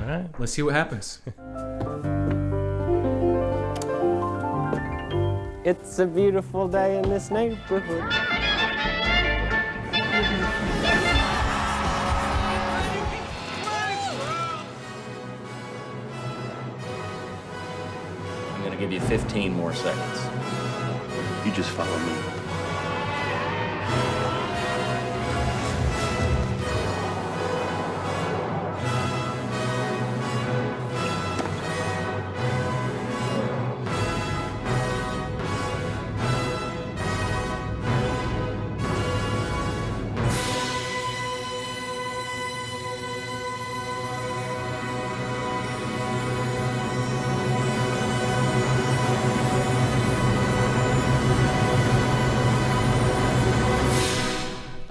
All right, let's see what happens. It's a beautiful day in this neighborhood. I'm going to give you 15 more seconds. You just follow me.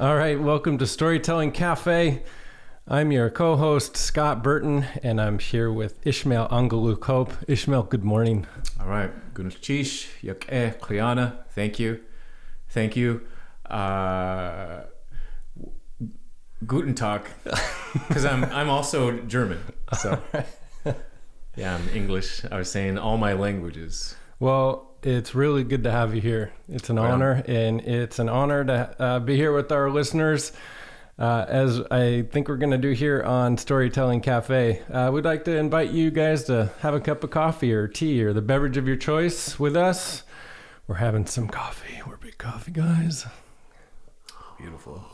All right, welcome to Storytelling Café. I'm your co-host, Scott Burton, and I'm here with Ishmael Angaluuk Hope. Ishmael, good morning. All right. Guten Chish, Yak Kliana. Thank you. Thank you. Guten Tag. Because I'm also German. So, yeah, I'm English. I was saying all my languages. Well, it's really good to have you here. It's an honor, and it's an honor to be here with our listeners. As I think we're going to do here on Storytelling Cafe, we'd like to invite you guys to have a cup of coffee or tea or the beverage of your choice with us. We're having some coffee. We're big coffee guys. Beautiful.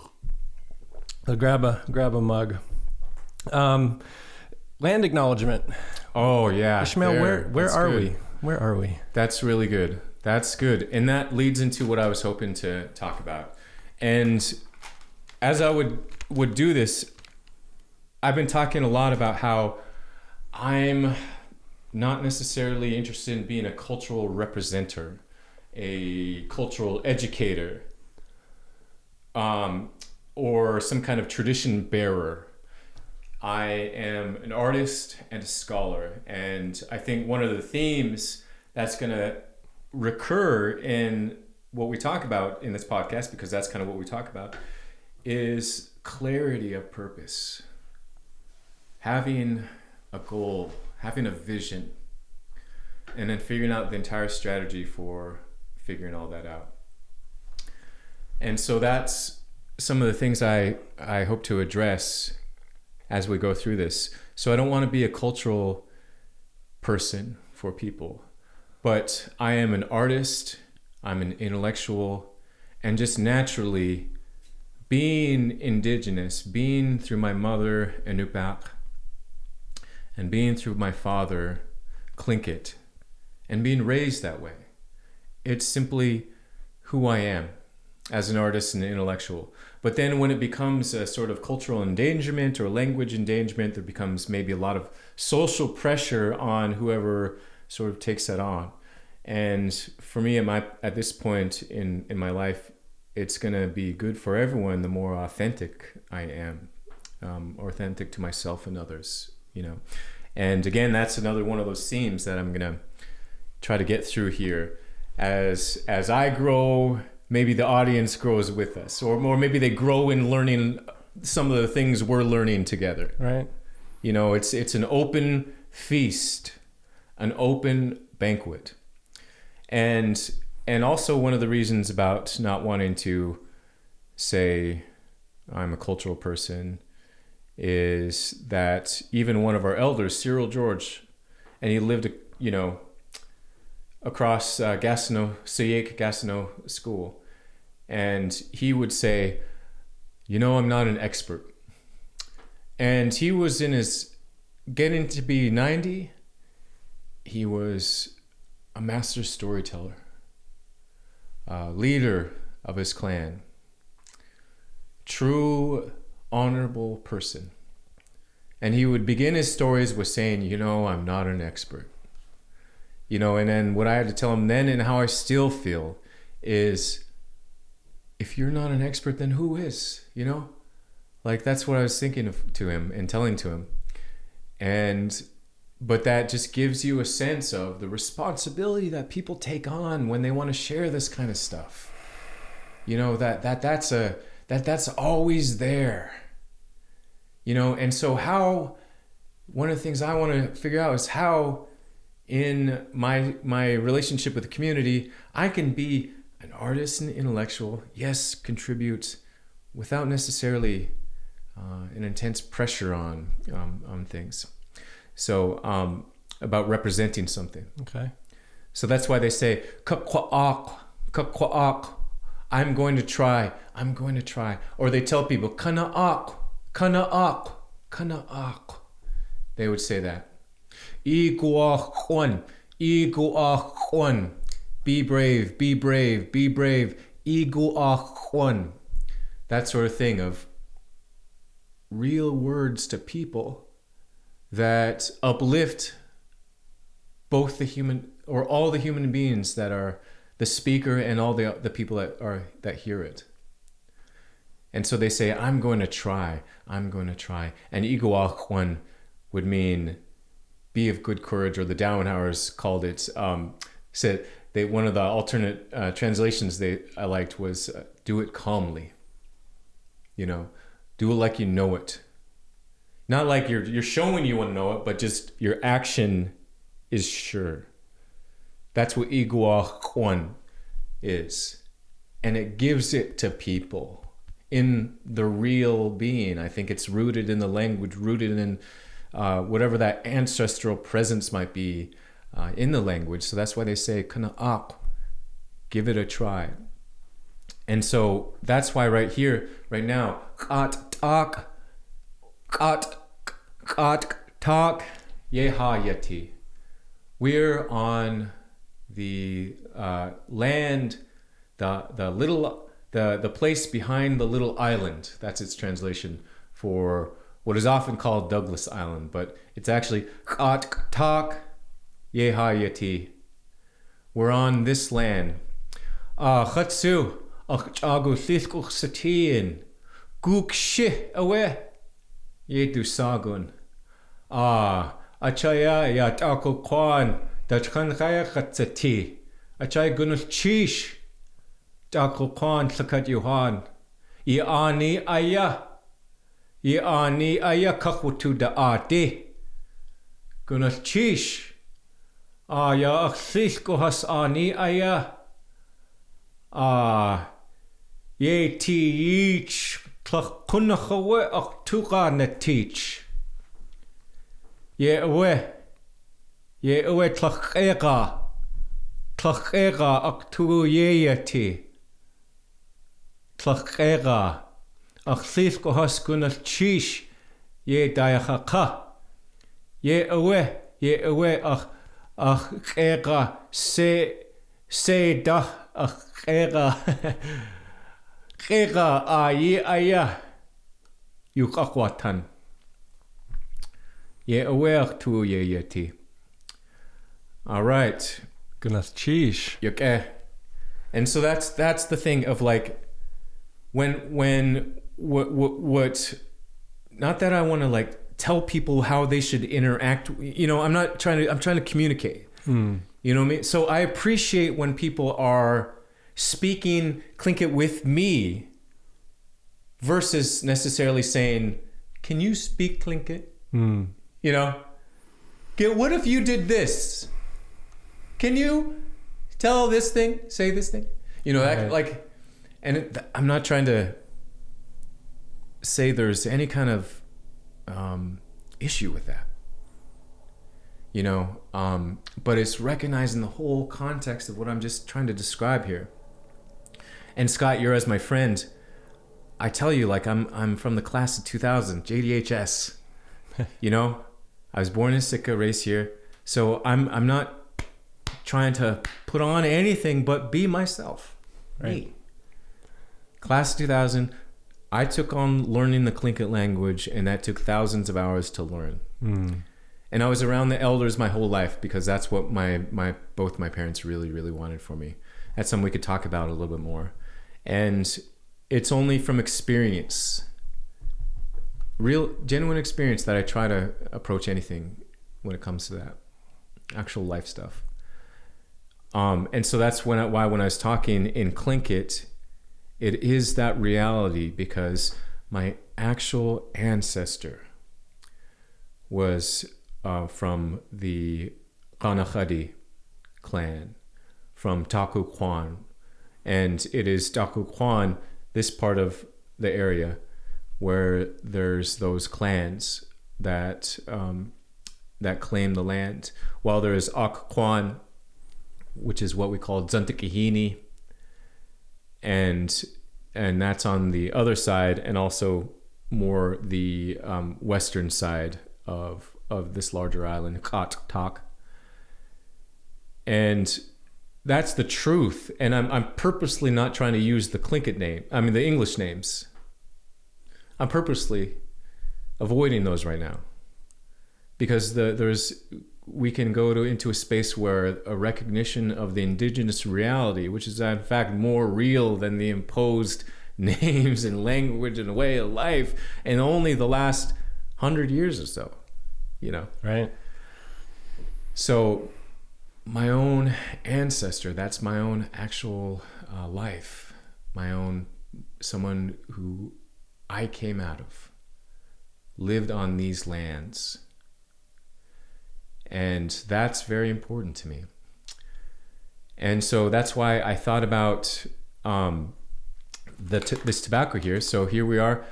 So grab a mug. Land acknowledgement. Oh, yeah. Ishmael, where are we? Where are we? That's really good. That's good. And that leads into what I was hoping to talk about. And as I would do this, I've been talking a lot about how I'm not necessarily interested in being a cultural representer, a cultural educator, or some kind of tradition bearer. I am an artist and a scholar, and I think one of the themes that's going to recur in what we talk about in this podcast, because that's kind of what we talk about, is clarity of purpose. Having a goal, having a vision, and then figuring out the entire strategy for figuring all that out. And so that's some of the things I hope to address as we go through this. So I don't want to be a cultural person for people, but I am an artist, I'm an intellectual, and just naturally being indigenous, being through my mother, Angaluuk, and being through my father, Tlingit, and being raised that way. It's simply who I am as an artist and an intellectual. But then when it becomes a sort of cultural endangerment or language endangerment, there becomes maybe a lot of social pressure on whoever sort of takes that on. And for me, at this point in my life, it's going to be good for everyone the more authentic I am, authentic to myself and others, you know. And again, that's another one of those themes that I'm going to try to get through here. As I grow, maybe the audience grows with us, or maybe they grow in learning some of the things we're learning together. Right. You know, it's an open feast, an open banquet. And also one of the reasons about not wanting to say I'm a cultural person is that even one of our elders, Cyril George, and he lived, you know, across Gatineau school. And he would say, you know, I'm not an expert. And he was in his getting to be 90. He was a master storyteller, leader of his clan, true, honorable person. And he would begin his stories with saying, you know, I'm not an expert. You know, and then what I had to tell him then and how I still feel is, if you're not an expert, then who is, you know? Like, that's what I was thinking to him and telling to him. But that just gives you a sense of the responsibility that people take on when they want to share this kind of stuff. You know, that's always there. You know, and so how one of the things I want to figure out is how in my relationship with the community, I can be an artist and intellectual, yes, contribute without necessarily an intense pressure on things. So about representing something. Okay. So that's why they say, "Kakwaak, kakwaak." I'm going to try. I'm going to try. Or they tell people, "Kanaak, kanaak, kanaak." They would say that. Iguachwan, iguachwan. Be brave, be brave, be brave. Iguachwan. That sort of thing of real words to people that uplift both the human or all the human beings that are the speaker and all the people that hear it. And so they say, I'm going to try. I'm going to try. And iguachwan would mean be of good courage, or the Dowenhowers called it, said one of the alternate translations I liked was do it calmly. You know, do it like you know it. Not like you're showing you want to know it, but just your action is sure. That's what iguachwan is. And it gives it to people in the real being. I think it's rooted in the language, rooted in whatever that ancestral presence might be in the language. So that's why they say, Kana'ak, give it a try. And so that's why right here, right now, kat tak, yeha yeti. We're on the land, the place behind the little island. That's its translation for what is often called Douglas Island, but it's actually kat tak yeha yeti. We're on this land. Chatsu agu thithku satiin guk shi awe yetu sagun. Achaya yat ako kwan dachkan kaya khatsati. Achay gunul chish dako kwan sakat yuhan. Iani aya kakhutu da ate. Gunul chish. Ya akhsis ko has ani aya. Ye ti each tlach kunachawe ak tuka na teach. Ye awe tlach ega ak tu ye ti. Tlach ega ak thith ko has kunal chish ye dayachaka. Ye awe ach ega se da ach ega ye aya yukakwatan. Ye aware to ye yeti. All right. Goodness, cheesh. Okay. And so that's the thing of like when what not that I want to like tell people how they should interact. You know, I'm trying to communicate. You know what I mean? So I appreciate when people are speaking Tlingit with me versus necessarily saying, "Can you speak Tlingit?" You know, what if you did this? Can you tell this thing, say this thing? You know, that, like, and I'm not trying to say there's any kind of issue with that. You know, but it's recognizing the whole context of what I'm just trying to describe here. And Scott, you're as my friend. I tell you, like, I'm from the class of 2000, JDHS. You know, I was born in Sitka, raised here. So I'm not trying to put on anything but be myself. Right. Me. Class of 2000, I took on learning the Tlingit language, and that took thousands of hours to learn. And I was around the elders my whole life because that's what both my parents really, really wanted for me. That's something we could talk about a little bit more. And it's only from experience, real, genuine experience, that I try to approach anything when it comes to that actual life stuff. And so that's why when I was talking in Tlingit, it is that reality because my actual ancestor was from the Kanachadi clan, from Taku Kwan. And it is Taku Kwan, this part of the area, where there's those clans that that claim the land. While there is Ak Kwan, which is what we call Zantikihini, and that's on the other side, and also more the western side of this larger island, Kat Tak. And that's the truth. And I'm purposely not trying to use the the English names. I'm purposely avoiding those right now, because we can go into a space where a recognition of the indigenous reality, which is in fact more real than the imposed names and language and way of life, and only the last 100 years or so, Right. So my own ancestor, that's my own actual life, someone who I came out of, lived on these lands. And that's very important to me. And so that's why I thought about this tobacco here. So here we are.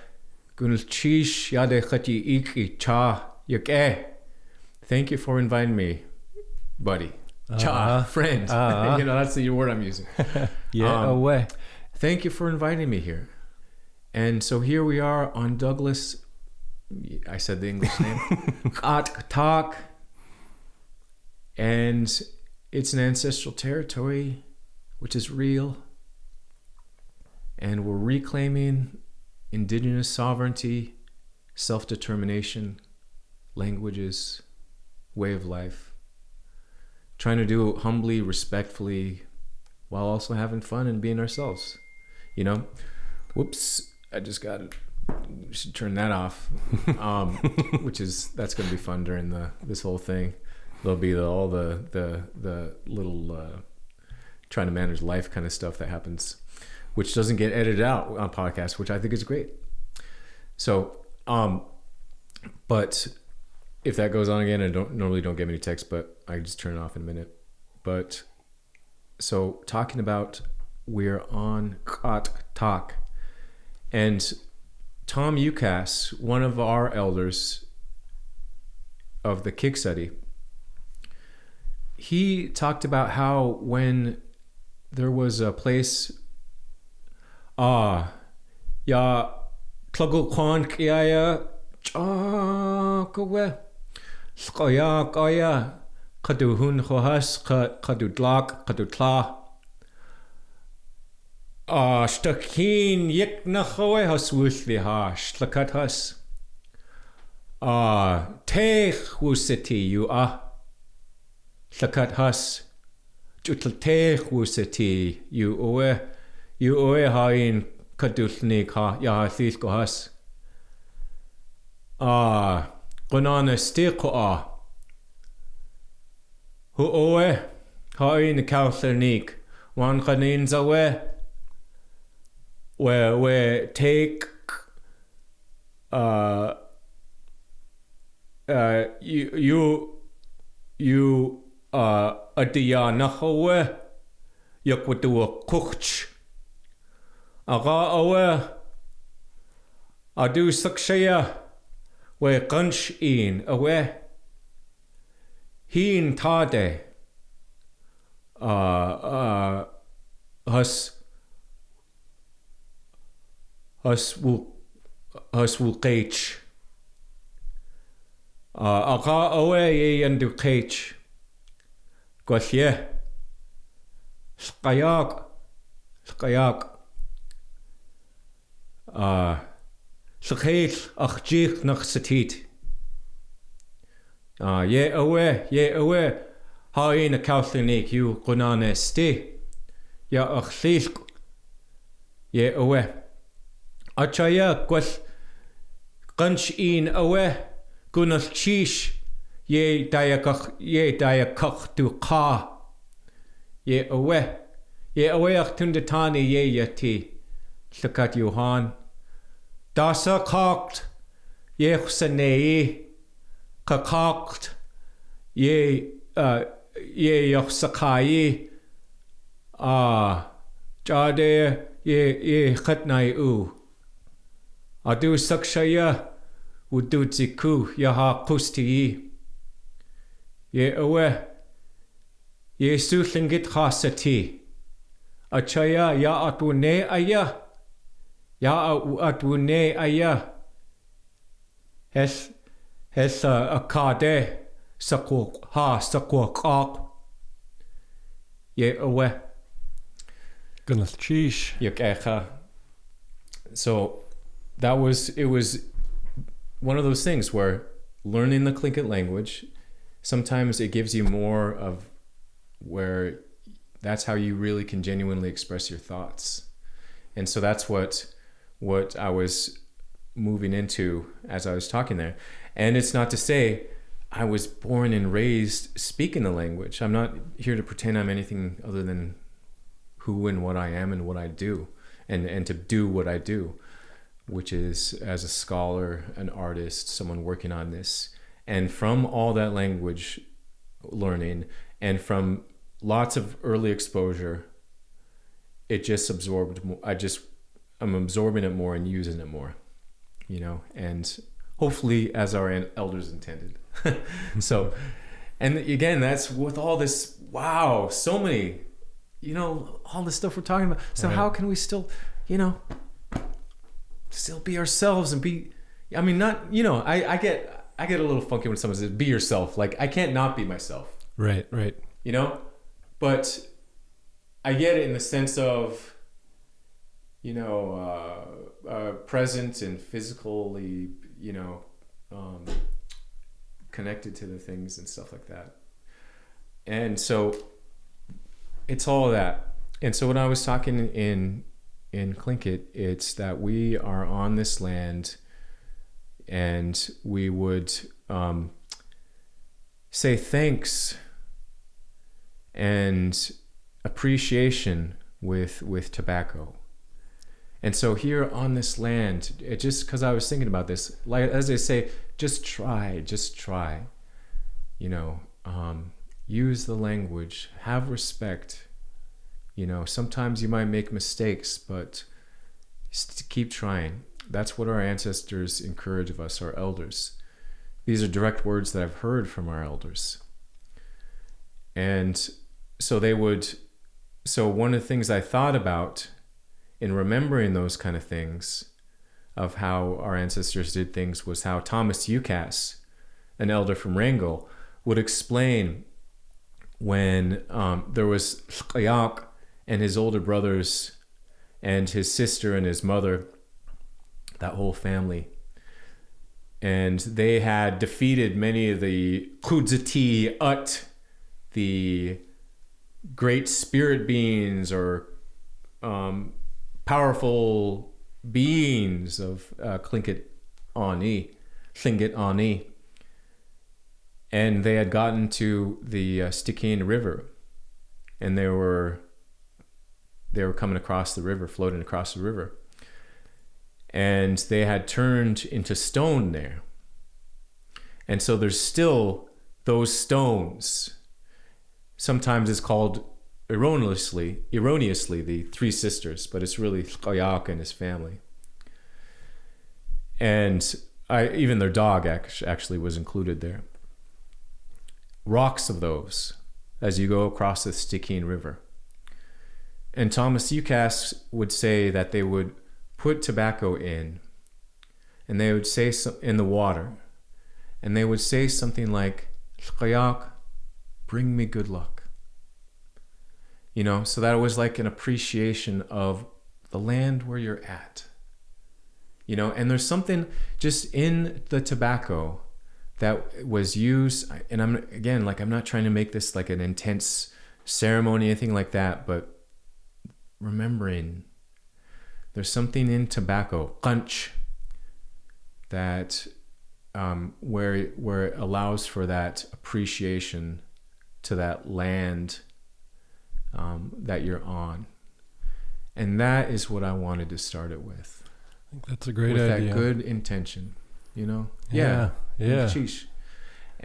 Thank you for inviting me, buddy. Cha, friend. That's the word I'm using. Away. Thank you for inviting me here. And so here we are on Douglas. I said the English name. Kat Tak. And it's an ancestral territory, which is real. And we're reclaiming indigenous sovereignty, self-determination, languages, way of life. Trying to do it humbly, respectfully, while also having fun and being ourselves. Whoops, I just got it. We should turn that off. That's going to be fun during this whole thing. There'll be all the little trying to manage life kind of stuff that happens, which doesn't get edited out on podcasts, which I think is great. So, but if that goes on again, I normally don't get many texts, but I just turn it off in a minute. But so talking about, we're on Kat Tak, and Tom Ukas, one of our elders of the Kiksadi, he talked about how when there was a place, ya tlugul kwan kiaya chakowe skoya kaya kadu hun khohas kadu tlak kadu tla shtakin yek na khoe haswuthli ha shlakat has tech wuseti you Llakat has jutl tech wuseti you oe hain kadulnik ha ya thith go has gonana stiqo hu oe hain kauthernik wan kanin zawe where take you adiya nahawe yakwatu kuch aga awe adu sakshaya we gunch in awe hin tade hus will cage aga awe ye andu cage Gwasye Skayak Sakhet Achjich nach Satit Ye away Ha in a Katholic you Gunane Ste Ya Achlisk Ye away Achaya Gwas Gunch in away Gunas Chish Ye dayakach du ka. Ye away ach tundatani ye yati. Sakat Johan. Dasa kocht. Ye chsanei. Kakakt ye yoxakai jade ye khatnai u adu sakshaya wudu ziku yaha kusti ye awe ye suhlingit khasati achaya ya atune aya ya atune aya hes akade sakuk ha sakuk up ye awe Goodness, sheesh. Yakecha. So it was one of those things where learning the Tlingit language, sometimes it gives you more of where that's how you really can genuinely express your thoughts. And so that's what I was moving into as I was talking there. And it's not to say I was born and raised speaking the language. I'm not here to pretend I'm anything other than who and what I am and what I do, and to do what I do, which is as a scholar, an artist, someone working on this. And from all that language learning and from lots of early exposure, it just absorbed more. I'm absorbing it more and using it more, and hopefully as our elders intended. So, and again, that's with all this, wow, so many, all the stuff we're talking about. So How can we still, still be ourselves and be, I mean, not, I get a little funky when someone says, be yourself. Like, I can't not be myself. Right. But I get it in the sense of, present and physically, connected to the things and stuff like that. And so it's all of that. And so when I was talking in Tlingit, it's that we are on this land and we would say thanks and appreciation with tobacco. And so here on this land, it just because I was thinking about this, like as they say, just try, use the language, have respect. Sometimes you might make mistakes, but keep trying. That's what our ancestors encourage of us, our elders. These are direct words that I've heard from our elders. And so one of the things I thought about in remembering those kind of things of how our ancestors did things was how Thomas Ucas, an elder from Wrangell, would explain when there was Shkayak and his older brothers and his sister and his mother, that whole family. And they had defeated many of the Kudzati Ut, the great spirit beings or powerful beings of Tlingit Ani. And they had gotten to the Stikine River, and they were coming across the river, floating across the river. And they had turned into stone there. And so there's still those stones. Sometimes it's called erroneously the three sisters, but it's really Shkayak and his family. And even their dog actually was included there. Rocks of those as you go across the Stikine River. And Thomas Ucas would say that they would put tobacco in, and they would say in the water, and they would say something like, Shkayak, bring me good luck. So that was like an appreciation of the land where you're at. And there's something just in the tobacco that was used, and I'm not trying to make this like an intense ceremony, anything like that, but remembering there's something in tobacco, qanch, that where it allows for that appreciation to that land that you're on. And that is what I wanted to start it with. I think that's a great with idea. That good intention, Yeah. Sheesh.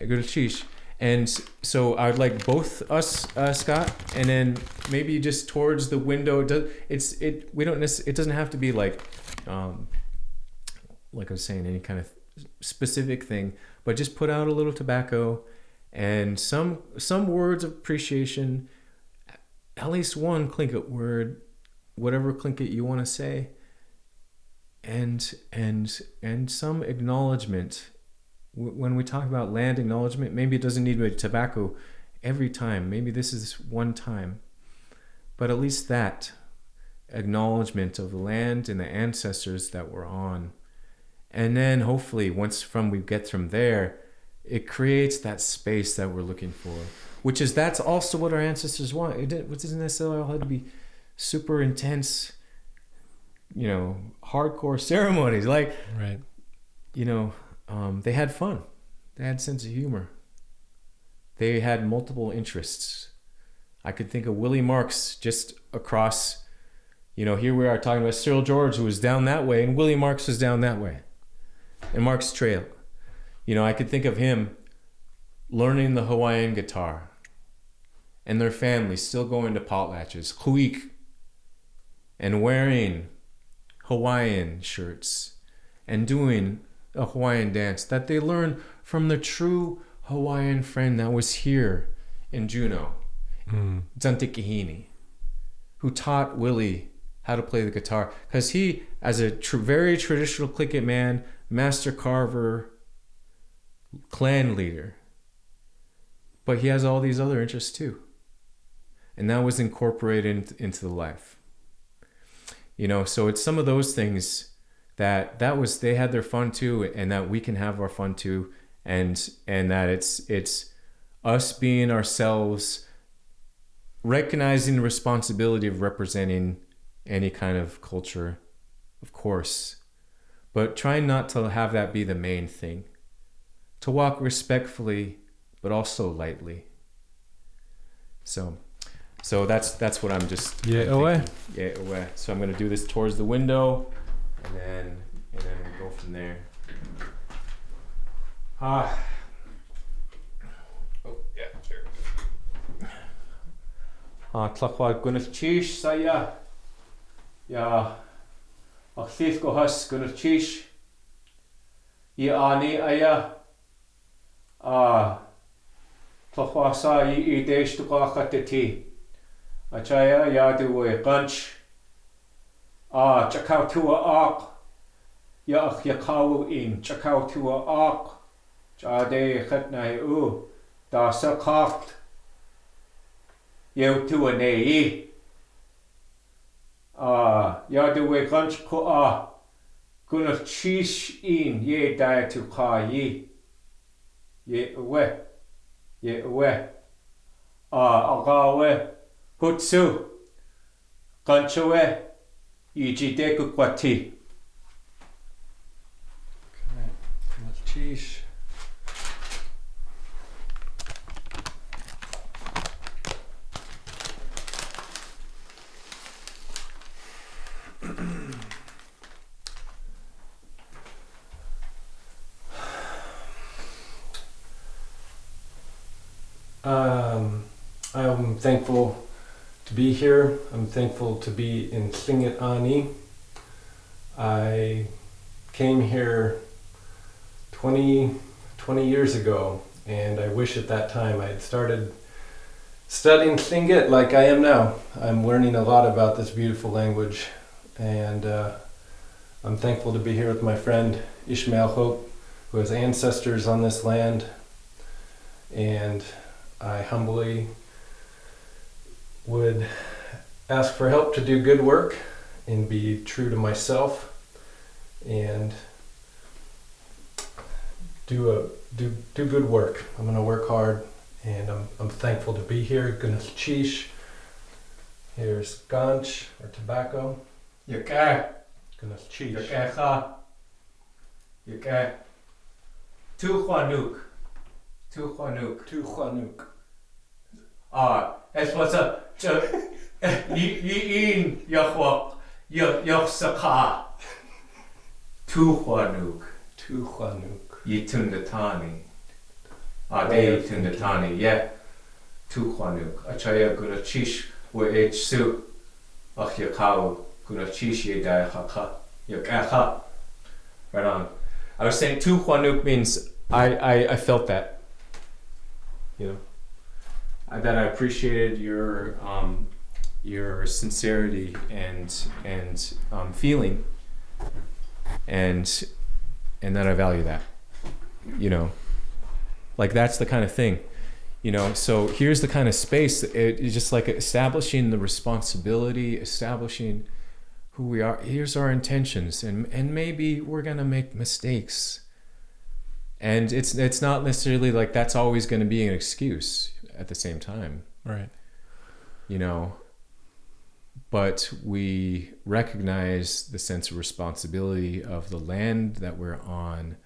Gulchish. And so I would like both us, Scott, and then maybe just towards the window. It doesn't have to be like I was saying, any kind of specific thing, but just put out a little tobacco and some words of appreciation, at least one Tlingit word, whatever Tlingit you want to say, and some acknowledgement. When we talk about land acknowledgement, maybe it doesn't need to be tobacco every time. Maybe this is one time. But at least that acknowledgement of the land and the ancestors that we're on. And then hopefully once we get from there, it creates that space that we're looking for. That's also what our ancestors want. It doesn't necessarily all have to be super intense, hardcore ceremonies. Like, right. They had fun. They had a sense of humor. They had multiple interests. I could think of Willie Marks just across, here we are talking about Cyril George, who was down that way, and Willie Marks was down that way. And Mark's Trail. I could think of him learning the Hawaiian guitar and their family still going to potlatches, huik, and wearing Hawaiian shirts and doing a Hawaiian dance that they learned from the true Hawaiian friend that was here in Juneau, Zantikihini, who taught Willie how to play the guitar. Because he, as a very traditional Tlingit man, master carver, clan leader, but he has all these other interests too. And that was incorporated into the life. So it's some of those things they had their fun too, and that we can have our fun too, and that it's us being ourselves, recognizing the responsibility of representing any kind of culture, of course, but trying not to have that be the main thing. To walk respectfully, but also lightly. So that's what I'm just away. Yeah, away. So I'm gonna do this towards the window. And then we go from there. Oh yeah, sure. Tlachwa Gwyneth Chish saya. Ya Achthif Gohas Gwyneth Chish. Ani aya. Tlachwa sa I Desh to Gachateti. Achaya ya Dewey Gunch. Chakau tua ak. Yach yakau in. Chakau tua ak. Chade chetnai u. Da sakaft. Yau tua nei. Yaduwe gunch ko Guna chish in. Ye dia tu ka ye. Ye uwe. Ye uwe. Agawe. Hutsu. Gunchawe. Ijideku kwati. Cheese. I'm thankful to be here. I'm thankful to be in Tlingit Ani. I came here 20 years ago, and I wish at that time I had started studying Tlingit like I am now. I'm learning a lot about this beautiful language, and I'm thankful to be here with my friend Ishmael Hope, who has ancestors on this land, and I humbly would ask for help to do good work and be true to myself and do good work. I'm going to work hard, and I'm thankful to be here. Gunas Chish. Here's ganch or tobacco. Yaka. Gunas Chish. Yaka. Yaka. Tuhuanuk. Tuhuanuk. Tuhuanuk. Es was a Yin Yahweh Yahsaka. Tuhuanuk. Tuhuanuk. Yitundatani. Adei Tindatani, yeah, Tuquanuk, Achaya Gunachish, where H Su, Achyakau, Gunachish Yedayaka, Yakaha. Right on. I was saying Tuquanuk means I felt that. You know, that I appreciated your sincerity and feeling, and that I value that. You know, like that's the kind of thing. You know, so here's the kind of space. It's just like establishing the responsibility, establishing who we are. Here's our intentions, and maybe we're gonna make mistakes. And it's not necessarily like that's always going to be an excuse at the same time. Right. You know, but we recognize the sense of responsibility of the land that we're on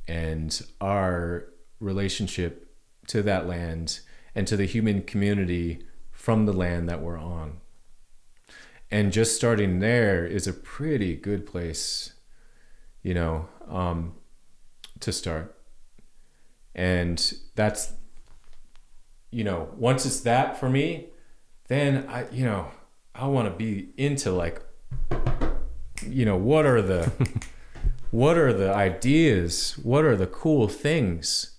and our relationship to that land and to the human community from the land that we're on. And just starting there is a pretty good place, you know, to start. And that's, you know, once it's that for me, then I want to be into like, you know, what are the ideas? What are the cool things?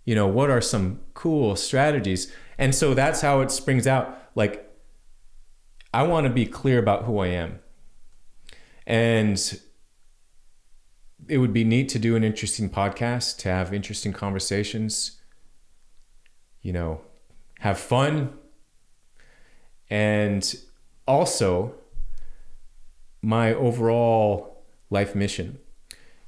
You know, what are some cool strategies? And so that's how it springs out. Like, I want to be clear about who I am. And it would be neat to do an interesting podcast, to have interesting conversations, you know, have fun. And also, my overall life mission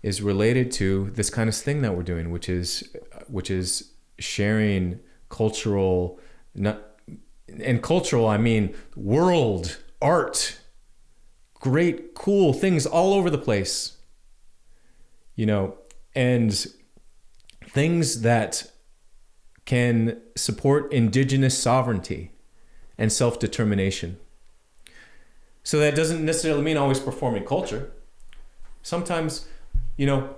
is related to this kind of thing that we're doing, which is sharing cultural, and cultural, I mean world, art, great, cool things all over the place. You know, and things that can support indigenous sovereignty and self-determination. So that doesn't necessarily mean always performing culture. Sometimes, you know,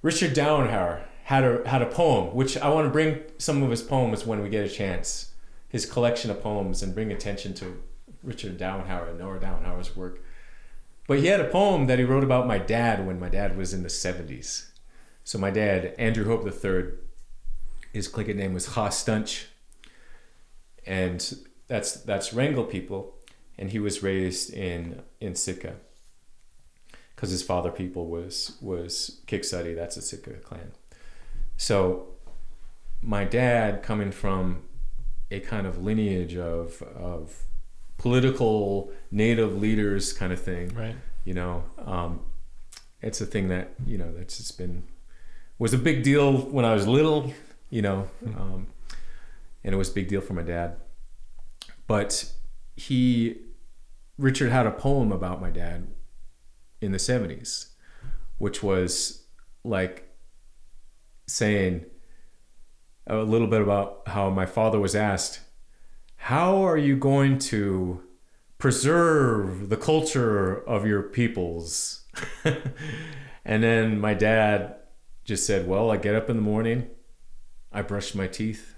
Richard Downhauer had a poem, which I want to bring some of his poems when we get a chance, his collection of poems, and bring attention to Richard Downhauer and Noah Downhauer's work. But he had a poem that he wrote about my dad when my dad was in the 70s. So my dad, Andrew Hope III, his cliquet name was Ha Stunch. And that's Wrangell people. And he was raised in Sitka. Because his father people was Kiksadi, that's a Sitka clan. So my dad, coming from a kind of lineage of political native leaders kind of thing, right? You know, it's a thing that, you know, that's just was a big deal when I was little, you know, and it was a big deal for my dad. But Richard had a poem about my dad in the 70s, which was like saying a little bit about how my father was asked, how are you going to preserve the culture of your peoples? And then my dad just said, well, I get up in the morning, I brush my teeth,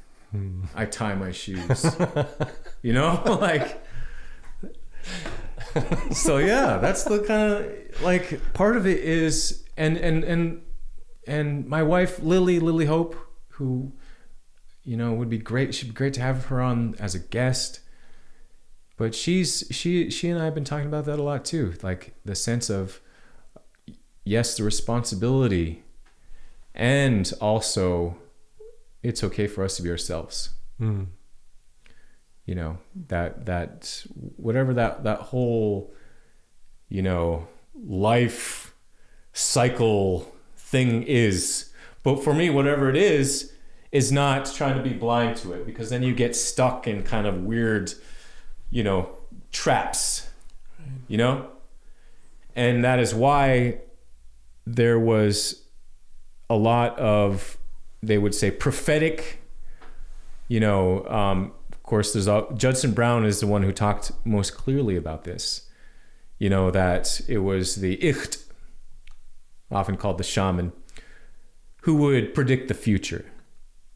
I tie my shoes. You know, like, so yeah, that's the kind of, like, part of it is, and my wife, Lily Hope, who, you know, would be great. She'd be great to have her on as a guest. But she and I have been talking about that a lot too. Like the sense of, yes, the responsibility, and also it's okay for us to be ourselves. Mm. You know, that whatever that whole, you know, life cycle thing is. But for me, whatever it is not trying to be blind to it, because then you get stuck in kind of weird, you know, traps, you know? And that is why there was a lot of, they would say, prophetic, you know, of course, Judson Brown is the one who talked most clearly about this, you know, that it was the Icht, often called the shaman, who would predict the future,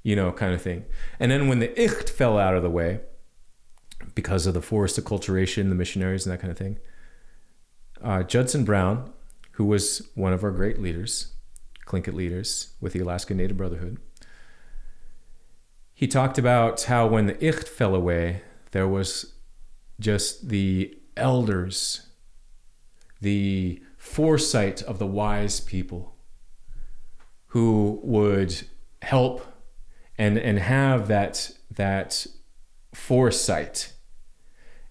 kind of thing. And then when the Icht fell out of the way, because of the forced acculturation, the missionaries and that kind of thing, Judson Brown, who was one of our great leaders, Tlingit leaders with the Alaska Native Brotherhood, he talked about how when the Icht fell away, there was just the elders, the foresight of the wise people who would help and have that foresight.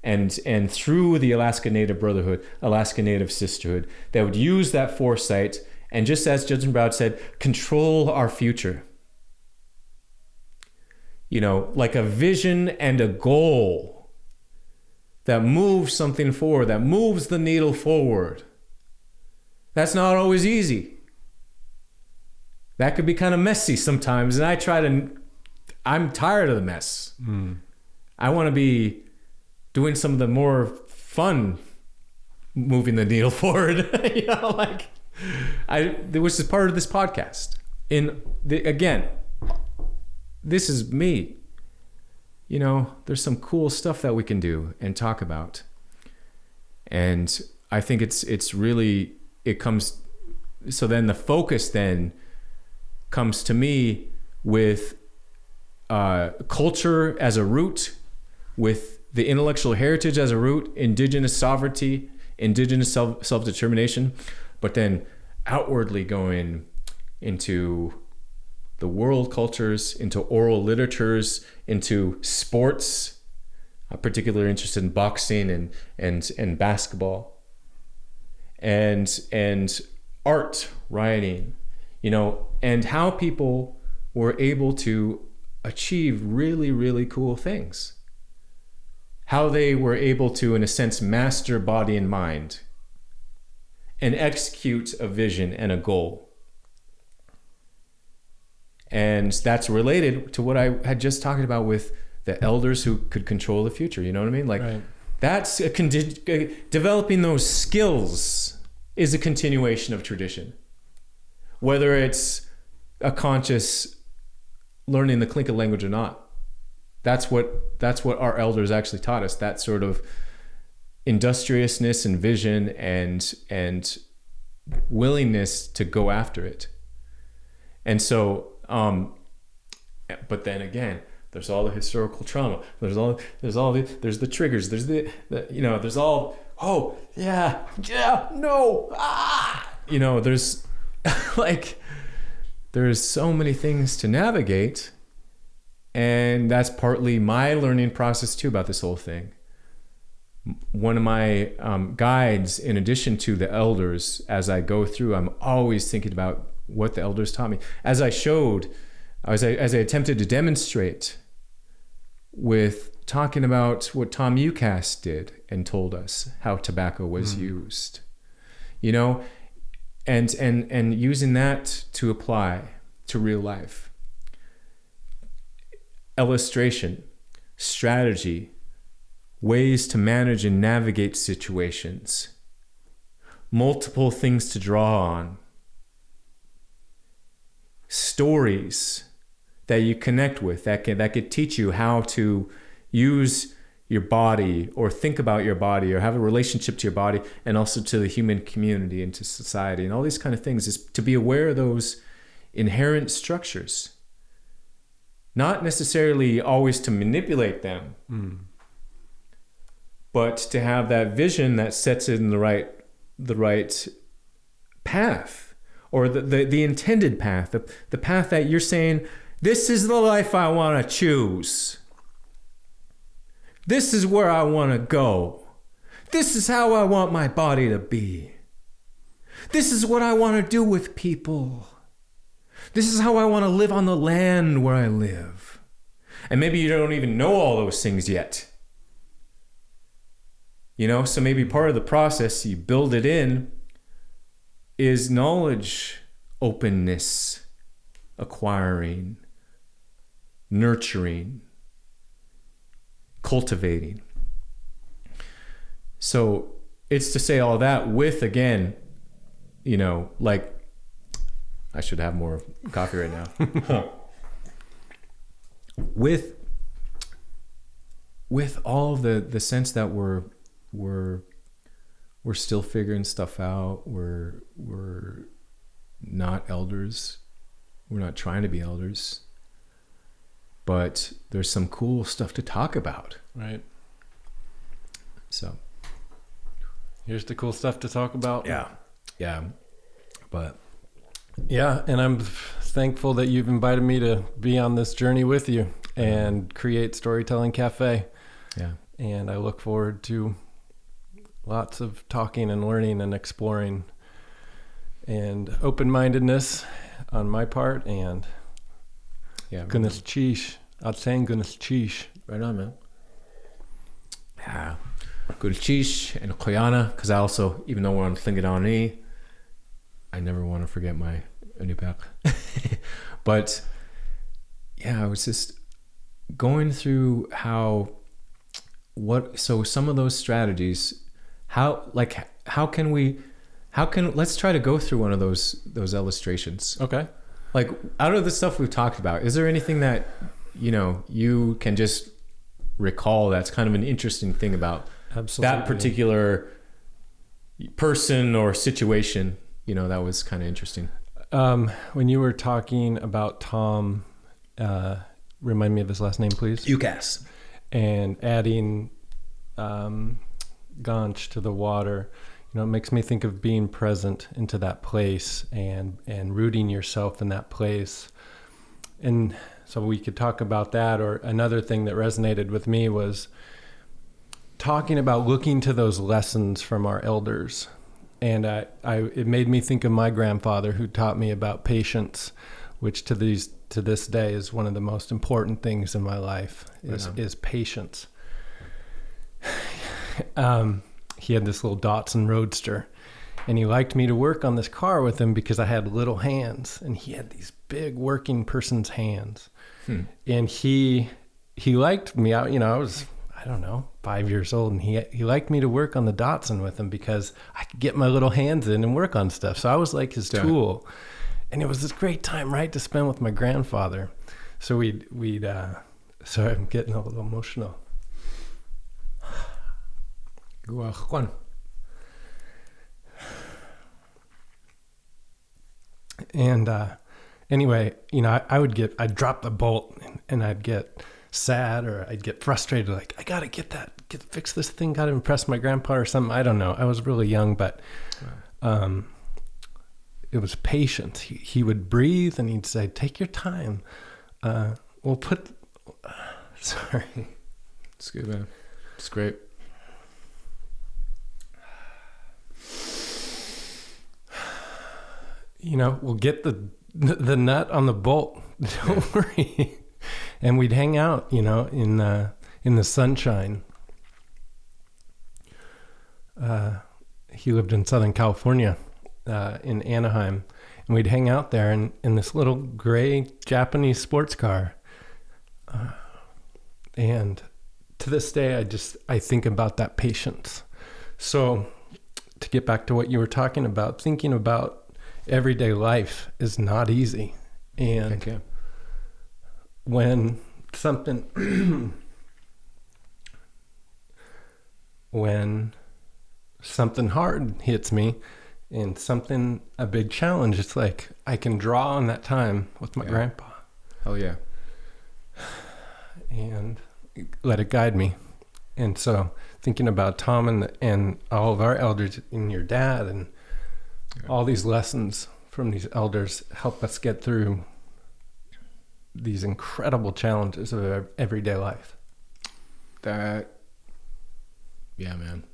And through the Alaska Native Brotherhood, Alaska Native Sisterhood, they would use that foresight and, just as Judson Brown said, control our future. Like a vision and a goal that moves something forward, that moves the needle forward. That's not always easy. That could be kind of messy sometimes, and I'm tired of the mess. I want to be doing some of the more fun moving the needle forward, which is part of this podcast. Again, this is me. There's some cool stuff that we can do and talk about. And I think it's really, it comes, so then the focus then comes to me with culture as a root, with the intellectual heritage as a root, indigenous sovereignty, indigenous self-determination, but then outwardly going into the world cultures, into oral literatures, into sports. I'm particularly interested in boxing and basketball, and art, writing, and how people were able to achieve really, really cool things. How they were able to, in a sense, master body and mind and execute a vision and a goal. And that's related to what I had just talked about with the elders who could control the future. You know what I mean? Right. That's developing those skills is a continuation of tradition. Whether it's a conscious learning the Tlingit language or not. That's what our elders actually taught us. That sort of industriousness and vision and willingness to go after it. And so, but then again, there's all the historical trauma. There's the triggers. There's there's all, oh yeah, no, there's there's so many things to navigate. And that's partly my learning process too about this whole thing. One of my guides, in addition to the elders, as I go through, I'm always thinking about what the elders taught me. As I attempted to demonstrate with talking about what Tom Ucas did and told us how tobacco was used, and using that to apply to real life. Illustration, strategy, ways to manage and navigate situations, multiple things to draw on, stories that you connect with that could teach you how to use your body or think about your body or have a relationship to your body and also to the human community and to society and all these kind of things, is to be aware of those inherent structures. Not necessarily always to manipulate them, but to have that vision that sets it in the right path, or the intended path, the path that you're saying, this is the life I want to choose. This is where I want to go. This is how I want my body to be. This is what I want to do with people. This is how I want to live on the land where I live. And maybe you don't even know all those things yet. So maybe part of the process, you build it in, is knowledge, openness, acquiring, nurturing, cultivating. So it's to say all that with, again, I should have more coffee right now. With all the sense that we're still figuring stuff out. We're not elders. We're not trying to be elders. But there's some cool stuff to talk about. Right. So here's the cool stuff to talk about. Yeah. But yeah, and I'm thankful that you've invited me to be on this journey with you and create Storytelling Cafe. yeah. And I look forward to lots of talking and learning and exploring and open-mindedness on my part, and Yeah. goodness cheesh. I'd say goodness cheesh. Right on, man. Yeah. Good cheesh and koyana, because I also, even though we're on Tlingadani, I never want to forget my Unipek. But yeah, I was just going through so some of those strategies, let's try to go through one of those illustrations. Okay. Like, out of the stuff we've talked about, is there anything that, you can just recall that's kind of an interesting thing about Absolutely. that particular person or situation, that was kind of interesting? When you were talking about Tom, remind me of his last name, please. UCAS. And adding ganch to the water, it makes me think of being present into that place and rooting yourself in that place. And so we could talk about that. Or another thing that resonated with me was talking about looking to those lessons from our elders. And it made me think of my grandfather, who taught me about patience, which to this day is one of the most important things in my life, is patience. He had this little Datsun Roadster, and he liked me to work on this car with him because I had little hands, and he had these big working person's hands. And he liked me out. I was, I don't know, 5 years old, and he liked me to work on the Datsun with him because I could get my little hands in and work on stuff. So I was like his tool. And it was this great time, right, to spend with my grandfather. So we'd sorry, I'm getting a little emotional. Juan. And anyway, I'd drop the bolt and I'd get sad, or I'd get frustrated, like, I gotta fix this thing, gotta impress my grandpa or something. I don't know. I was really young, but it was patience. He would breathe and he'd say, take your time. Sorry. It's good, man. It's great. We'll get the nut on the bolt. Don't worry. And we'd hang out, in the sunshine. He lived in Southern California, in Anaheim, and we'd hang out there in this little gray Japanese sports car. And to this day, I think about that patience. So to get back to what you were talking about, thinking about everyday life is not easy. And when something hard hits me and a big challenge, it's like I can draw on that time with my grandpa. Hell yeah. And let it guide me. And so thinking about Tom and all of our elders and your dad and all these lessons from these elders help us get through these incredible challenges of everyday life. Yeah, man.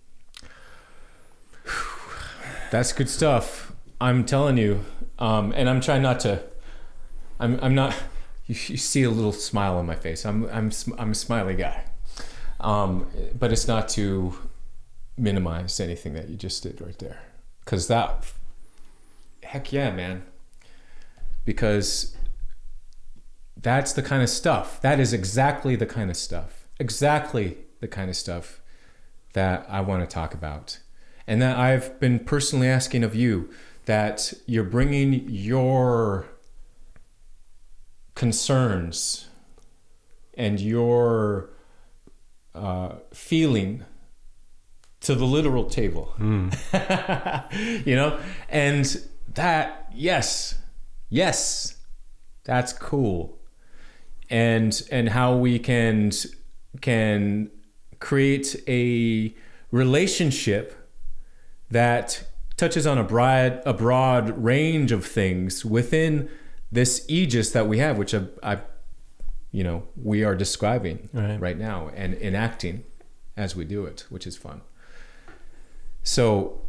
That's good stuff. I'm telling you. And I'm trying not to, I'm not, you see a little smile on my face. I'm a smiley guy. But it's not to minimize anything that you just did right there. Heck yeah, man. Because that's the kind of stuff. That is exactly the kind of stuff. Exactly the kind of stuff that I want to talk about. And that I've been personally asking of you, that you're bringing your concerns and your feeling to the literal table. You know, and that, yes, that's cool. And how we can create a relationship that touches on a broad range of things within this aegis that we have, which we are describing right now and enacting as we do it, which is fun. So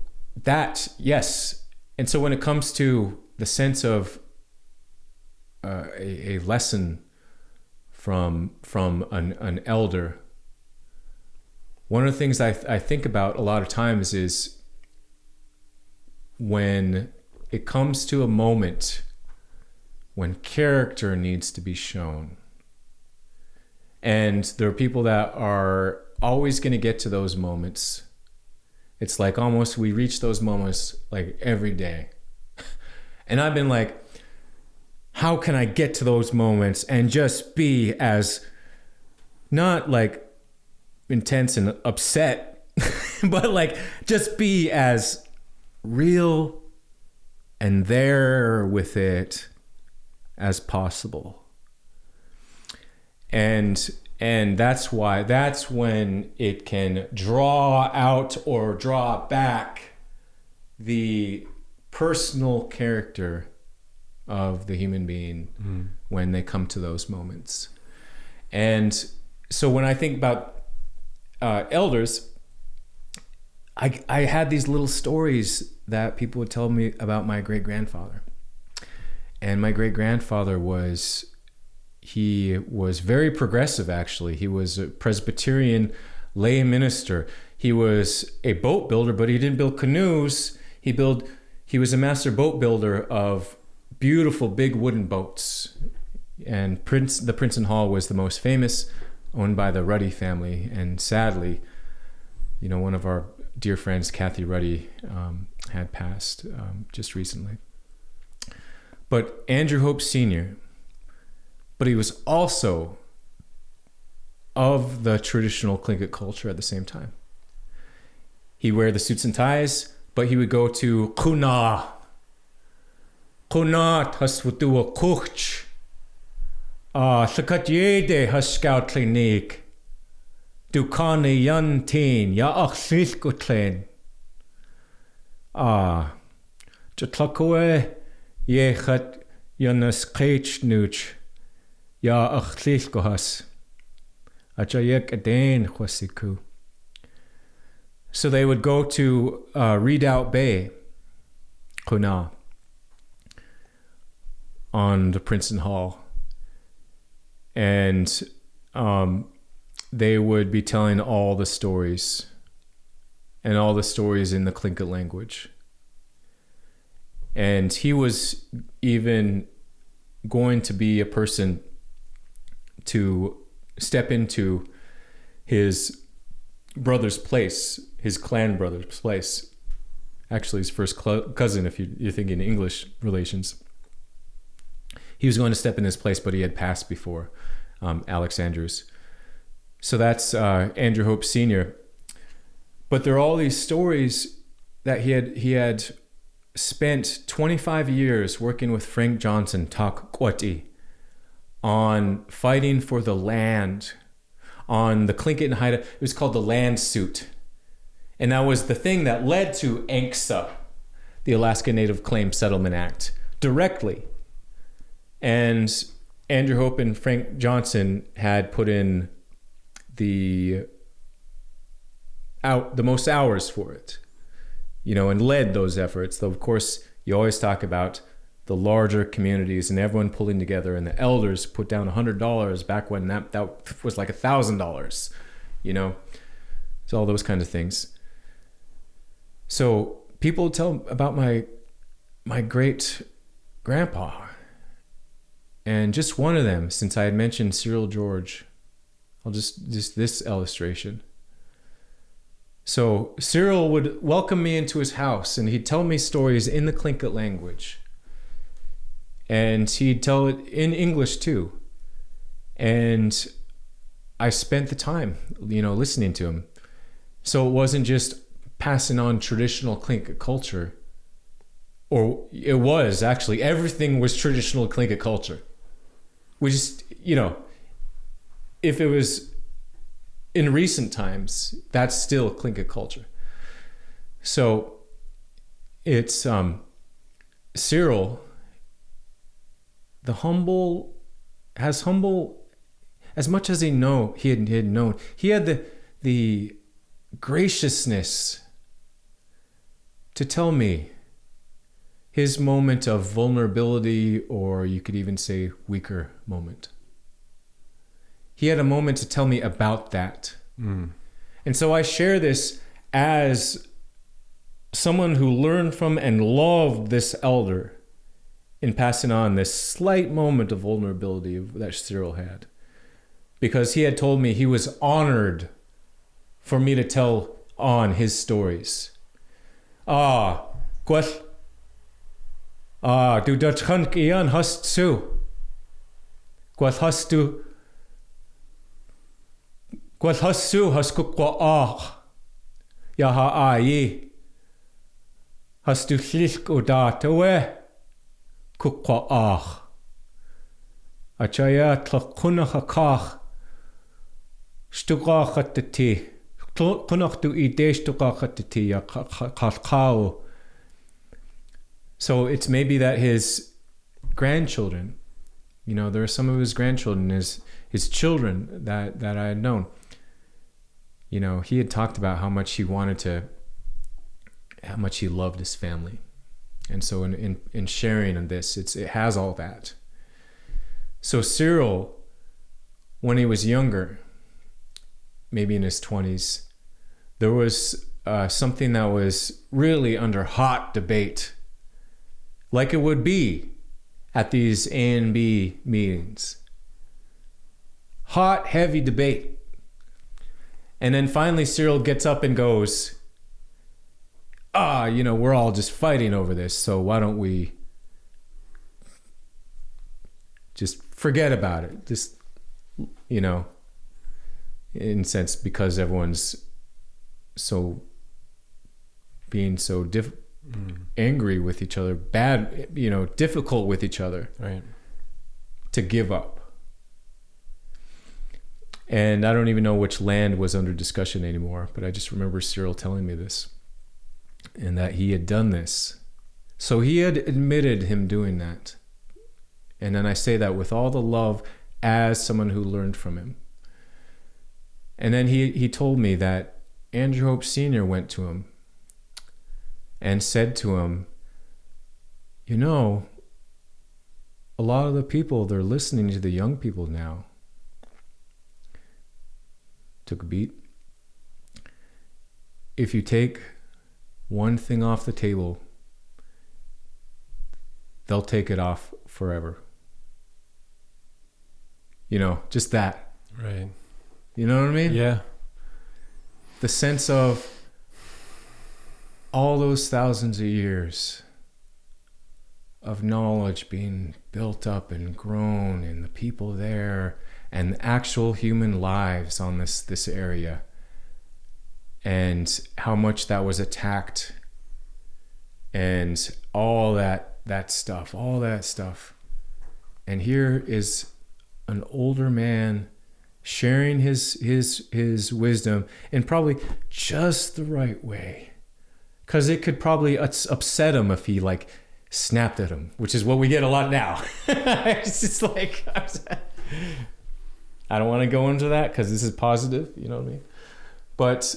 that, yes. And so when it comes to the sense of a lesson from an elder, one of the things I think about a lot of times is when it comes to a moment when character needs to be shown. And there are people that are always going to get to those moments. It's like almost we reach those moments like every day. And I've been like, how can I get to those moments and just be as not like intense and upset, but like just be as real and there with it as possible. And that's when it can draw out or draw back the personal character of the human being when they come to those moments. And so when I think about elders, I had these little stories that people would tell me about my great-grandfather. And my great-grandfather was very progressive, actually. He was a Presbyterian lay minister. He was a boat builder, but he didn't build canoes. He was a master boat builder of beautiful big wooden boats. And the Princeton Hall was the most famous, owned by the Ruddy family. And sadly, one of our dear friends, Kathy Ruddy, had passed just recently. But Andrew Hope Sr., but he was also of the traditional Tlingit culture at the same time. He'd wear the suits and ties, but he would go to Kuna. Kuna taswutua kuch. Sakatjede haskout klinik. Dukani yantin ya achsiskutlen. Jatlakue yechat yanas kachnuch. Ya achsiskohas. Achayek adain kwasiku. So they would go to Redoubt Bay, Kuna, on the Princeton Hall. And they would be telling all the stories, and all the stories in the Tlingit language. And he was even going to be a person to step into his brother's place, his clan brother's place. Actually, his first cousin, if you're thinking English relations. He was going to step in his place, but he had passed before, Alex Andrews. So that's Andrew Hope Sr. But there are all these stories that he had spent 25 years working with Frank Johnson, Tak Kwati, on fighting for the land, on the Tlingit and Haida. It was called the land suit. And that was the thing that led to ANCSA, the Alaska Native Claims Settlement Act, directly. And Andrew Hope and Frank Johnson had put in the most hours for it, and led those efforts. Though, of course, you always talk about the larger communities and everyone pulling together, and the elders put down $100 back when that was like $1,000, so all those kind of things. So people tell about my great grandpa, and just one of them, since I had mentioned Cyril George, I'll just this illustration. So Cyril would welcome me into his house, and he'd tell me stories in the Tlingit language. And he'd tell it in English too. And I spent the time, listening to him. So it wasn't just passing on traditional Tlingit culture. Or it was, actually. Everything was traditional Tlingit culture. We just, if it was in recent times, that's still Tlingit culture. So it's Cyril, as much as he had known, he had the graciousness to tell me his moment of vulnerability, or you could even say weaker moment. He had a moment to tell me about that. And so I share this as someone who learned from and loved this elder in passing on this slight moment of vulnerability that Cyril had. Because he had told me he was honored for me to tell on his stories. Du dat chunk ian hast su. Hast du hast kukwa ya ha ai. Hast du schlicht udatawe kukwa Achaya tlkunach kach Stugachat the tea. Kunach du ide stugachat the tea ya kau. So it's maybe that his grandchildren, there are some of his grandchildren, his children that I had known. He had talked about how much he loved his family. And so in sharing on this, it has all that. So Cyril, when he was younger, maybe in his 20s, there was something that was really under hot debate, like it would be at these A and B meetings. Hot, heavy debate. And then finally Cyril gets up and goes, we're all just fighting over this, so why don't we just forget about it? Just, in a sense, because everyone's being so angry with each other, bad, difficult with each other, right? To give up. And I don't even know which land was under discussion anymore, but I just remember Cyril telling me this, and that he had done this. So he had admitted him doing that. And then I say that with all the love as someone who learned from him. And then he told me that Andrew Hope Sr. went to him and said to him, a lot of the people, they're listening to the young people now. Took a beat. If you take one thing off the table, they'll take it off forever. Just that. Right. You know what I mean? Yeah. The sense of all those thousands of years of knowledge being built up and grown, and the people there, and actual human lives on this area, and how much that was attacked, and all that stuff. And here is an older man sharing his wisdom in probably just the right way, because it could probably upset him if he snapped at him, which is what we get a lot now. It's just like, I don't want to go into that because this is positive, you know what I mean? But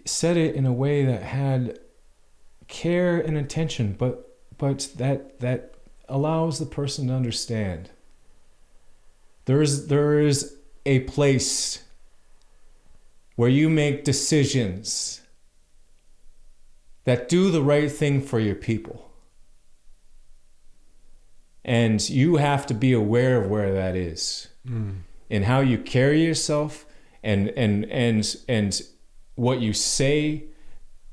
said it in a way that had care and attention, but that allows the person to understand. There is a place where you make decisions that do the right thing for your people. And you have to be aware of where that is, and how you carry yourself, and what you say,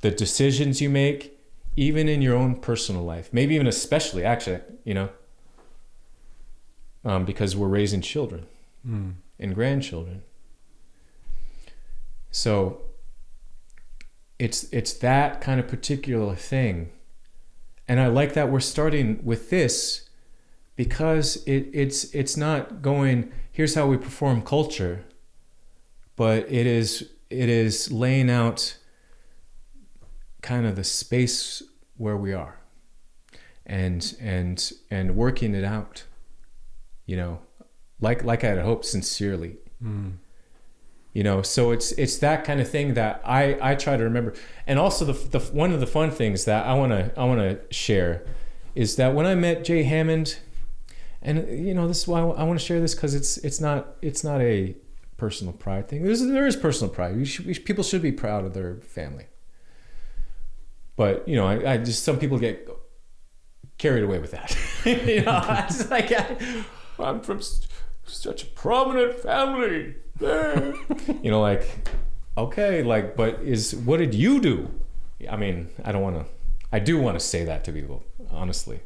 the decisions you make, even in your own personal life, maybe even especially, actually, because we're raising children and grandchildren. So it's that kind of particular thing. And I like that we're starting with this, because it's not going, here's how we perform culture, but it is laying out kind of the space where we are and working it out, like I had hoped, sincerely. So it's that kind of thing that I try to remember. And also the one of the fun things that I want to share is that when I met Jay Hammond, and this is why I want to share this, because it's not a personal pride thing. There is personal pride. People should be proud of their family. But I just, some people get carried away with that. It's like I'm from such a prominent family. Okay, but what did you do? I mean, I do want to say that to people, honestly,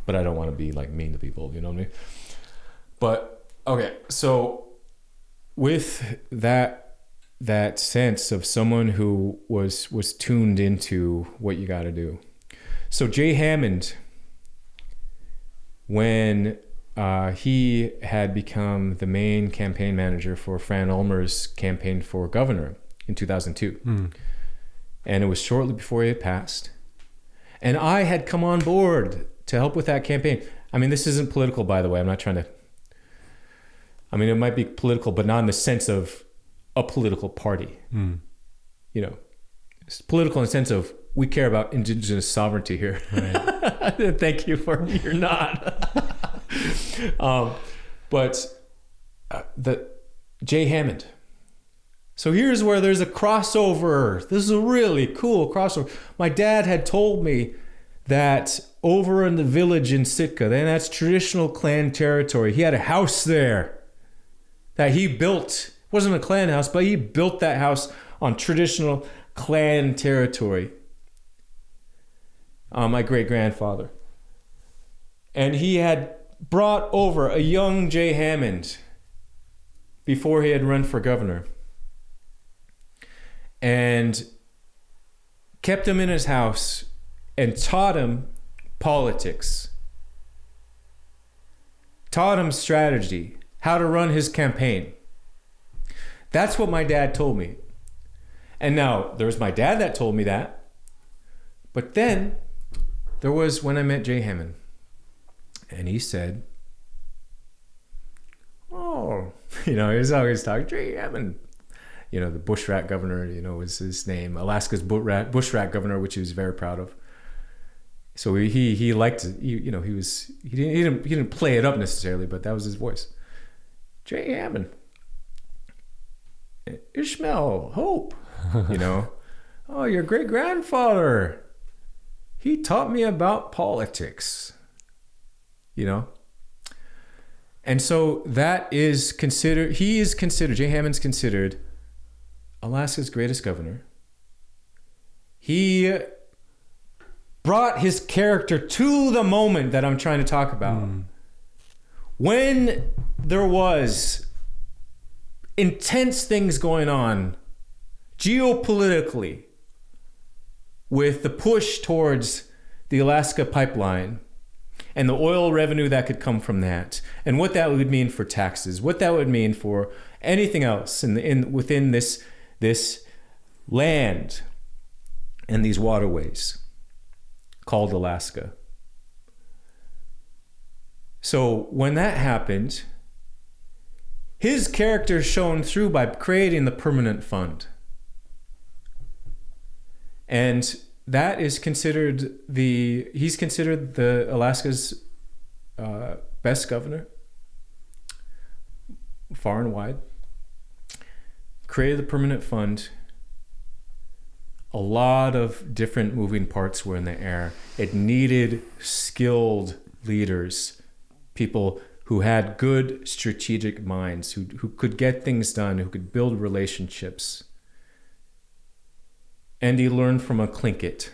but I don't want to be mean to people, you know what I mean? But okay, so with that sense of someone who was tuned into what you got to do. So Jay Hammond, when he had become the main campaign manager for Fran Ulmer's campaign for governor in 2002. And it was shortly before he had passed. And I had come on board to help with that campaign. I mean, this isn't political, by the way. I'm not trying to... I mean, it might be political, but not in the sense of a political party. It's political in the sense of we care about indigenous sovereignty here. Right. Thank you for your nod. But the Jay Hammond. So here's where there's a crossover. This is a really cool crossover. My dad had told me that over in the village in Sitka, then that's traditional clan territory. He had a house there that he built. It wasn't a clan house, but he built that house on traditional clan territory. My great-grandfather. And he had brought over a young Jay Hammond before he had run for governor, and kept him in his house and taught him politics, taught him strategy, how to run his campaign. That's what my dad told me. And now there was my dad that told me that, but then there was when I met Jay Hammond. And he said, he was always talking, Jay Hammond, the bushrat governor, was his name, Alaska's bushrat governor, which he was very proud of. So he liked it, he didn't play it up necessarily, but that was his voice. Jay Hammond, Ishmael, Hope, your great grandfather, he taught me about politics. And so that is considered, Jay Hammond's considered Alaska's greatest governor. He brought his character to the moment that I'm trying to talk about. When there was intense things going on geopolitically with the push towards the Alaska pipeline, and the oil revenue that could come from that, and what that would mean for taxes, what that would mean for anything else within this land and these waterways called Alaska. So when that happened, his character shone through by creating the permanent fund. And that is considered he's considered the Alaska's best governor, far and wide. Created the permanent fund. A lot of different moving parts were in the air. It needed skilled leaders, people who had good strategic minds, who could get things done, who could build relationships. and he learned from a Tlingit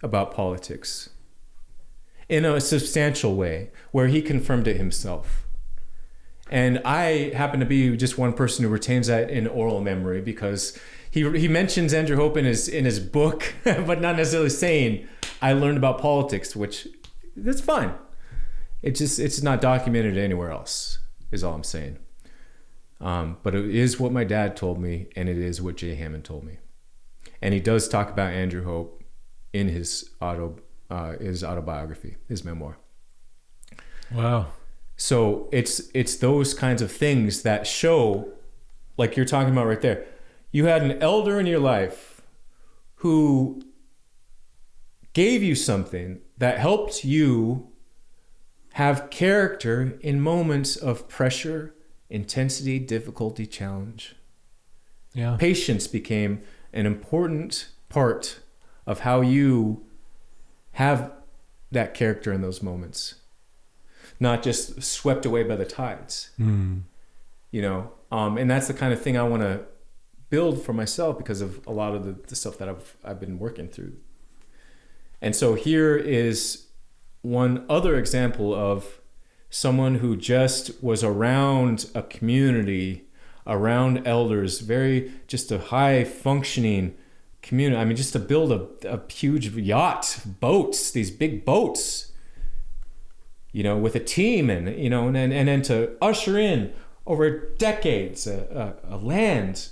about politics in a substantial way, where he confirmed it himself. And I happen to be just one person who retains that in oral memory, because he mentions Andrew Hope in his book, but not necessarily saying I learned about politics, which that's fine. It's not documented anywhere else, is all I'm saying. But it is what my dad told me, and it is what Jay Hammond told me. And he does talk about Andrew Hope in his autobiography, his memoir. Wow. So it's those kinds of things that show, like you're talking about right there. You had an elder in your life who gave you something that helped you have character in moments of pressure, intensity, difficulty, challenge. Yeah. Patience became an important part of how you have that character in those moments, not just swept away by the tides. And that's the kind of thing I want to build for myself because of a lot of the stuff that I've been working through. And so here is one other example of someone who just was around a community, around elders, very just a high functioning community. I mean, just to build a huge yacht, boats, these big boats, with a team, and then to usher in over decades a land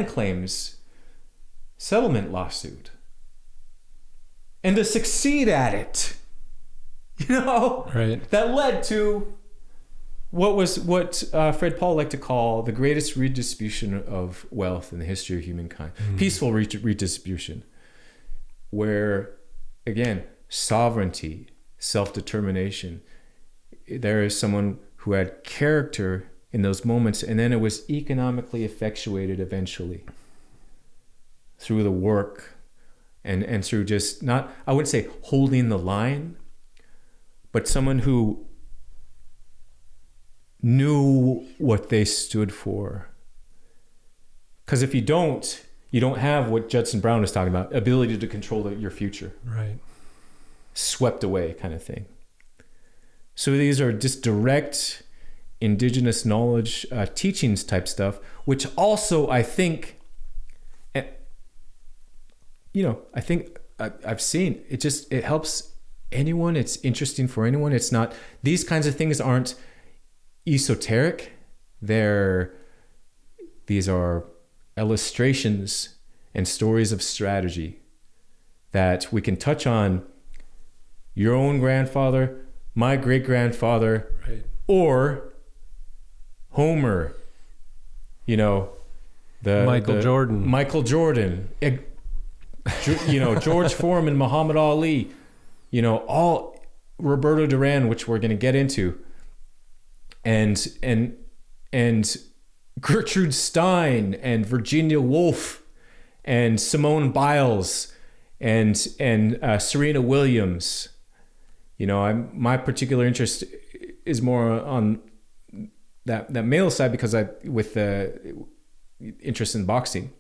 claims settlement lawsuit, and to succeed at it, right, that led to what Fred Paul liked to call the greatest redistribution of wealth in the history of humankind. Peaceful redistribution, where, again, sovereignty, self-determination, there is someone who had character in those moments, and then it was economically effectuated eventually through the work and through just not, I wouldn't say holding the line, but someone who knew what they stood for. Because if you don't have what Judson Brown was talking about, ability to control your future. Right. Swept away kind of thing. So these are just direct indigenous knowledge teachings type stuff, which also I think I've seen it helps anyone. It's interesting for anyone. It's not, these kinds of things aren't esoteric. These are illustrations and stories of strategy that we can touch on your own grandfather, my great-grandfather, right, or Homer, Michael Jordan, George Foreman, Muhammad Ali, all Roberto Duran, which we're going to get into, and Gertrude Stein and Virginia Woolf and Simone Biles and Serena Williams. My particular interest is more on that male side because with the interest in boxing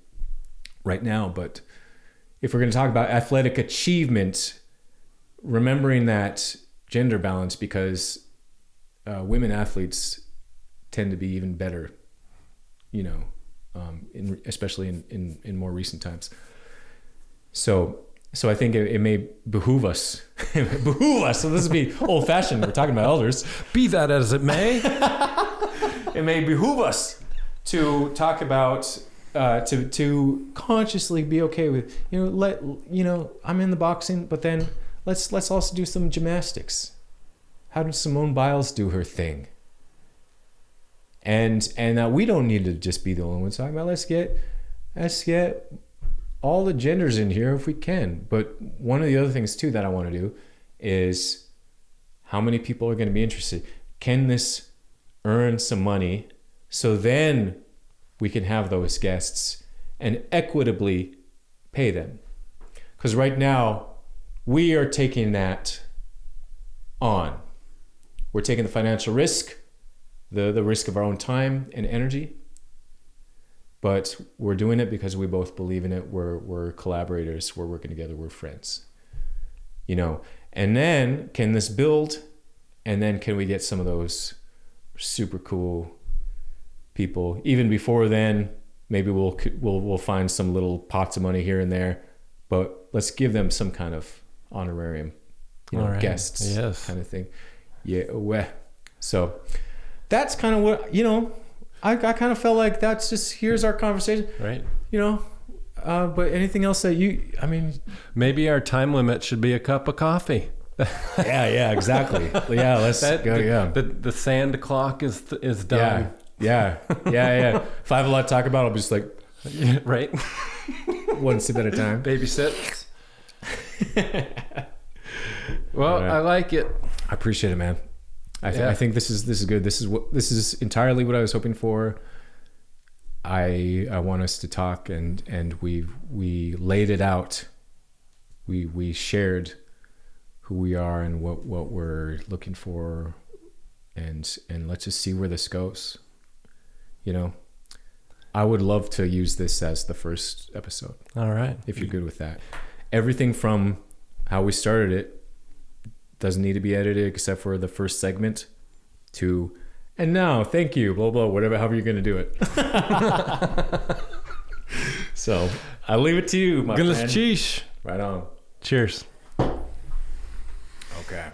right now. But if we're going to talk about athletic achievement, remembering that gender balance, because women athletes tend to be even better, especially in more recent times. So I think it may behoove us. So this would be old fashioned. We're talking about elders. Be that as it may. It may behoove us to talk about, to consciously be okay with, I'm in the boxing, but then let's also do some gymnastics. How did Simone Biles do her thing? And we don't need to just be the only ones talking about. Let's get all the genders in here if we can. But one of the other things too that I want to do is how many people are going to be interested. Can this earn some money so then we can have those guests and equitably pay them? Because right now we are taking that on. We're taking the financial risk, the risk of our own time and energy. but we're doing it because we both believe in it. We're collaborators. We're working together. We're friends. And then can this build? And then can we get some of those super cool people? Even before then, maybe we'll find some little pots of money here and there, but let's give them some kind of honorarium, guests, kind of thing. Yeah. So that's kind of what, I kind of felt like that's just, here's our conversation. Right. But anything else that maybe our time limit should be a cup of coffee. yeah, exactly. Yeah, let's go. Yeah. The sand clock is done. Yeah. If I have a lot to talk about, I'll be just like, right. One sip at a time. Babysit. Well, right. I like it. I appreciate it, man. I think this is good. This is entirely what I was hoping for. I want us to talk, and we laid it out. We shared who we are and what we're looking for, and let's just see where this goes. I would love to use this as the first episode. All right. If you're good with that. Everything from how we started it doesn't need to be edited except for the first segment to, and now, thank you, blah, blah, whatever, however you're going to do it. So I'll leave it to you, my friend. Cheesh. Right on. Cheers. Okay.